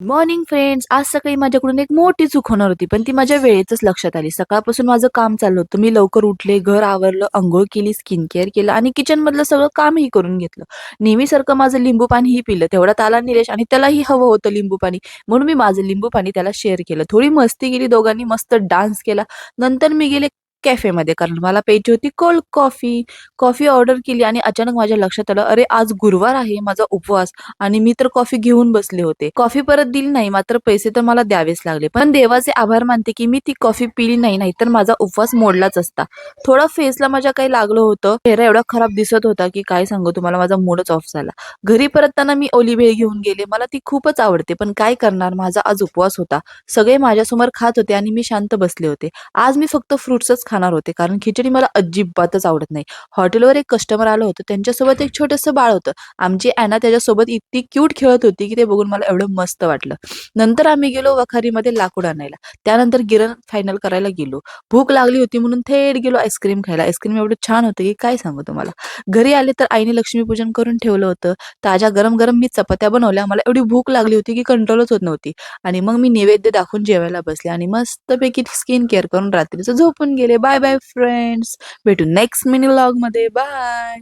Morning friends. आज सकाळी माझ्याकडून एक मोठी चूक होणार होती, पण ती माझ्या वेळेतच लक्षात आली. सकाळपासून माझं काम चाललं होतं. मी लवकर उठले, घर आवरलं, अंघोळ केली, स्किन केअर केलं आणि किचनमधलं सगळं कामही करून घेतलं. नेहमीसारखं माझं लिंबू पाणीही पिलं. तेवढ्यात आला निलेश आणि त्यालाही हवं होतं लिंबू पाणी. म्हणून मी माझं लिंबू पाणी त्याला शेअर केलं. थोडी मस्ती केली, दोघांनी मस्त डान्स केला. नंतर मी गेले कॅफेमध्ये कारण मला प्यायची होती कोल्ड कॉफी. कॉफी ऑर्डर केली आणि अचानक माझ्या लक्षात आलं, अरे आज गुरुवार आहे, माझा उपवास. आणि मी तर कॉफी घेऊन बसले होते. कॉफी परत दिली नाही, मात्र पैसे तर मला द्यावेच लागले. पण देवाचे आभार मानते की मी ती कॉफी पिली नाही, नाहीतर माझा उपवास मोडलाच असता. थोडं फेसला माझ्या काही लागलं होतं. चेहरा एवढा खराब दिसत होता की काय सांगू तुम्हाला, माझा मूडच ऑफ झाला. घरी परतताना मी ओली भेळ घेऊन गेले. मला ती खूपच आवडते, पण काय करणार, माझा आज उपवास होता. सगळे माझ्यासमोर खात होते आणि मी शांत बसले होते. आज मी फक्त फ्रुट्सच खाणार होते, कारण खिचडी मला अजिबातच आवडत नाही. हॉटेलवर एक कस्टमर आलं होतं. त्यांच्यासोबत एक छोटंसं बाळ होतं. आमची अॅना त्याच्यासोबत इतकी क्यूट खेळत होती, की ते बघून मला एवढं मस्त वाटलं. नंतर आम्ही गेलो वखारीमध्ये लाकूड आणायला. त्यानंतर गिरण फायनल करायला गेलो. भूक लागली होती म्हणून थेट गेलो आईस्क्रीम खायला. आईस्क्रीम एवढं छान होतं की काय सांगू तुम्हाला. घरी आले तर आईने लक्ष्मीपूजन करून ठेवलं होतं. ताज्या गरम-गरम मी चपात्या बनवल्या. मला एवढी भूक लागली होती की कंट्रोलच होत नव्हती. आणि मग मी नैवेद्य दाखवून जेवायला बसले आणि मस्तपैकी स्किन केअर करून रात्रीचं झोपून गेले. Bye bye friends. भेटू नेक्स्ट मिनी व्लॉगमध्ये. बाय.